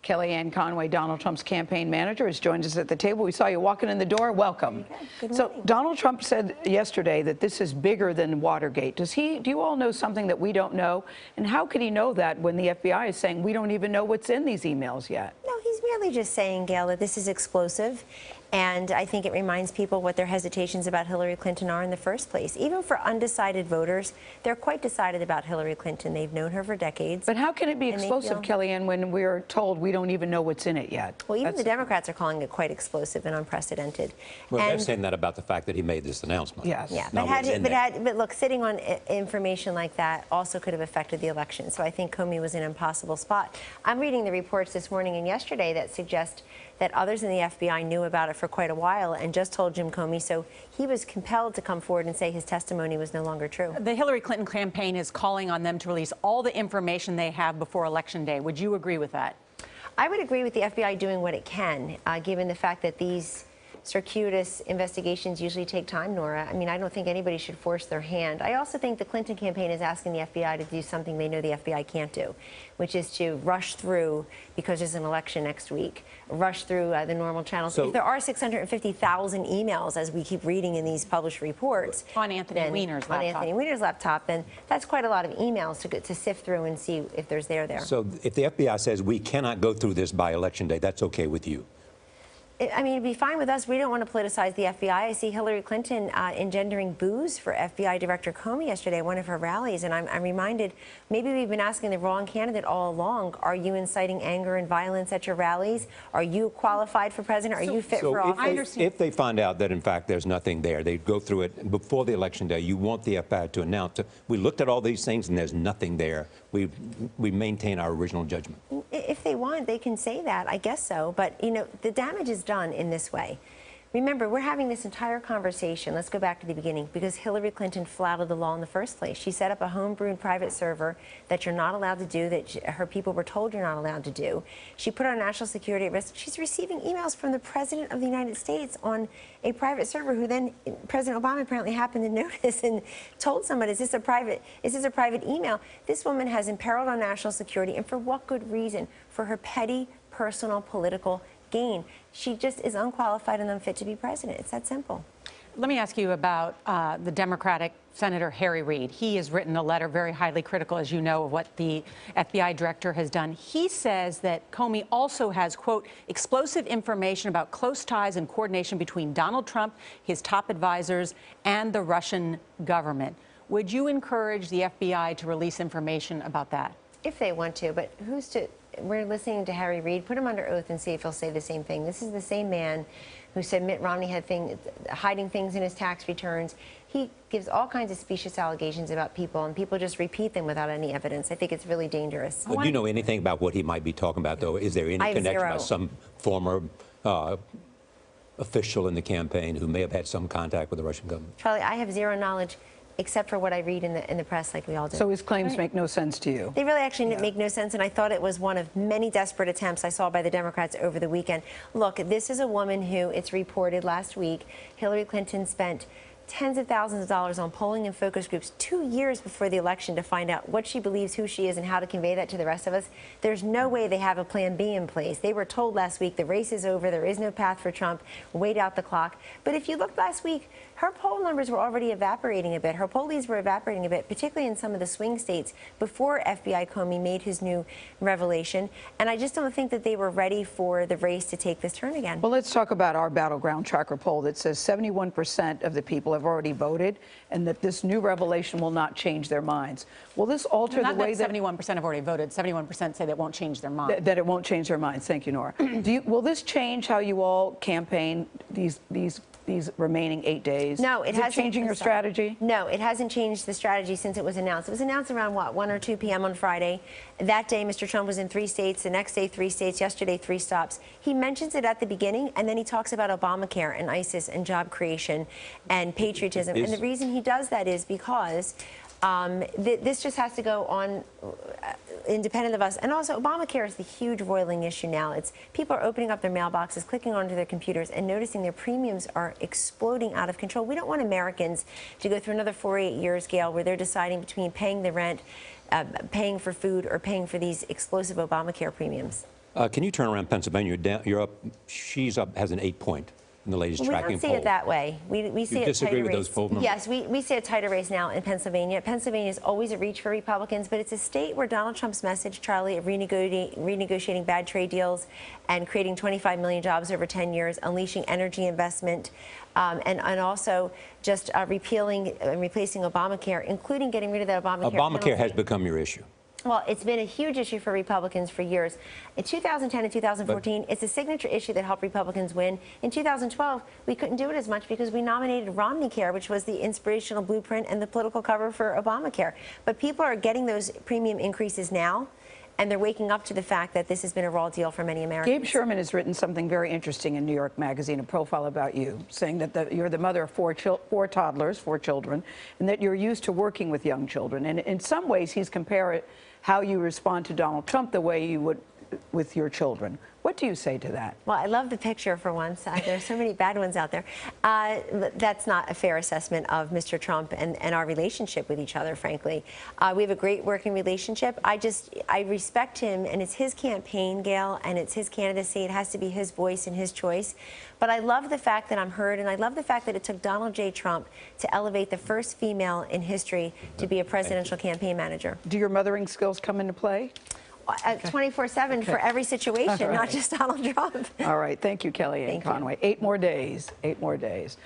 Kellyanne Conway, Donald Trump's campaign manager, has joined us at the table. We saw you walking in the door. Welcome. Good so morning. Donald Trump said yesterday that this is bigger than Watergate. Do you all know something that we don't know? And how could he know that when the FBI is saying we don't even know what's in these emails yet? No, he's merely just saying, Gail, that this is explosive. And I think it reminds people what their hesitations about Hillary Clinton are in the first place. Even for undecided voters, they're quite decided about Hillary Clinton. They've known her for decades. But how can it be explosive, Kellyanne, when we're told we don't even know what's in it yet? Well, even the Democrats are calling it quite explosive and unprecedented. Well, they're saying that about the fact that he made this announcement. Yes. Yeah, but look, sitting on information like that also could have affected the election. So I think Comey was in an impossible spot. I'm reading the reports this morning and yesterday that suggest that others in the FBI knew about it for quite a while and just told Jim Comey, so he was compelled to come forward and say his testimony was no longer true. The Hillary Clinton campaign is calling on them to release all the information they have before Election Day. Would you agree with that? I would agree with the FBI doing what it can, given the fact that these circuitous investigations usually take time, Nora. I mean, I don't think anybody should force their hand. I also think the Clinton campaign is asking the FBI to do something they know the FBI can't do, which is to rush through, because there's an election next week, rush through the normal channels. So, if there are 650,000 emails, as we keep reading in these published reports, on Anthony Weiner's laptop, then that's quite a lot of emails to sift through and see if there's there. So if the FBI says we cannot go through this by Election Day, that's okay with you? I mean, it'd be fine with us. We don't want to politicize the FBI. I see Hillary Clinton engendering boos for FBI Director Comey yesterday at one of her rallies, and I'm reminded maybe we've been asking the wrong candidate all along. Are you inciting anger and violence at your rallies? Are you qualified for president? Are you fit for office? If they find out that, in fact, there's nothing there, they go through it before the Election Day, you want the FBI to announce, we looked at all these things and there's nothing there. We maintain our original judgment. If they want, they can say that. I guess so. But, you know, the damage is done in this way. Remember, we're having this entire conversation, let's go back to the beginning, because Hillary Clinton flouted the law in the first place. She set up a homebrewed private server that you're not allowed to do, that her people were told you're not allowed to do. She put our national security at risk. She's receiving emails from the President of the United States on a private server, who then President Obama apparently happened to notice and told somebody, is this a private email? This woman has imperiled our national security, and for what good reason? For her petty, personal, political gain. She just is unqualified and unfit to be president. It's that simple. Let me ask you about the Democratic Senator Harry Reid. He has written a letter very highly critical, as you know, of what the FBI director has done. He says that Comey also has, quote, explosive information about close ties and coordination between Donald Trump, his top advisors, and the Russian government. Would you encourage the FBI to release information about that? If they want to, but who's to... We're listening to Harry Reid. Put him under oath and see if he'll say the same thing. This is the same man who said Mitt Romney had hiding things in his tax returns. He gives all kinds of specious allegations about people, and people just repeat them without any evidence. I think it's really dangerous. Do you know anything about what he might be talking about, though? Is there any connection by some former official in the campaign who may have had some contact with the Russian government? Charlie, I have zero knowledge, except for what I read in the press, like we all do. So his claims make no sense to you? They really actually make no sense, and I thought it was one of many desperate attempts I saw by the Democrats over the weekend. Look, this is a woman who, it's reported last week, Hillary Clinton spent tens of thousands of dollars on polling and focus groups 2 years before the election to find out what she believes, who she is, and how to convey that to the rest of us. There's no way they have a plan B in place. They were told last week the race is over, there is no path for Trump, wait out the clock. But if you looked last week, her poll numbers were already evaporating a bit. Her poll leads were evaporating a bit, particularly in some of the swing states before FBI Comey made his new revelation. And I just don't think that they were ready for the race to take this turn again. Well, let's talk about our Battleground Tracker poll that says 71% of the people have already voted, and that this new revelation will not change their minds. Will this alter the way that 71% have already voted? 71% say that won't change their minds. That it won't change their minds. Thank you, Nora. Will this change how you all campaign these remaining 8 days? No, it hasn't. Is it changing your strategy? No, it hasn't changed the strategy since it was announced. It was announced around, what, 1 or 2 p.m. on Friday. That day, Mr. Trump was in 3 states. The next day, 3 states. Yesterday, 3 stops. He mentions it at the beginning, and then he talks about Obamacare and ISIS and job creation and patriotism. And the reason he does that is because this just has to go on independent of us. And also, Obamacare is the huge roiling issue now. It's people are opening up their mailboxes, clicking onto their computers, and noticing their premiums are exploding out of control. We don't want Americans to go through another 4 or 8 years, Gail, where they're deciding between paying the rent, paying for food, or paying for these explosive Obamacare premiums. Can you turn around Pennsylvania? You're up. She's up. Has an 8-point in the latest We tracking don't see poll. it that way. We see You it disagree tighter with race. those poll numbers? Yes, we see a tighter race now in Pennsylvania. Pennsylvania is always a reach for Republicans, but it's a state where Donald Trump's message, Charlie, of renegotiating bad trade deals and creating 25 million jobs over 10 years, unleashing energy investment, and also just repealing and replacing Obamacare, including getting rid of that Obamacare Obamacare has penalty. become your issue. Well, it's been a huge issue for Republicans for years. In 2010 and 2014, it's a signature issue that helped Republicans win. In 2012, we couldn't do it as much because we nominated Romney Care, which was the inspirational blueprint and the political cover for Obamacare. But people are getting those premium increases now, and they're waking up to the fact that this has been a raw deal for many Americans. Gabe Sherman has written something very interesting in New York Magazine, a profile about you, saying that you're the mother of four toddlers, 4 children, and that you're used to working with young children. And in some ways, he's compared how you respond to Donald Trump the way you would with your children. What do you say to that? Well, I love the picture for once. There's so many bad ones out there. That's not a fair assessment of Mr. Trump and our relationship with each other, frankly. We have a great working relationship. I respect him, and it's his campaign, Gail, and it's his candidacy. It has to be his voice and his choice. But I love the fact that I'm heard, and I love the fact that it took Donald J. Trump to elevate the first female in history to be a presidential campaign manager. Do your mothering skills come into play? 24/7 for every situation, not just Donald Trump. All right. Thank you, Kellyanne Thank you. Conway. 8 more days. 8 more days.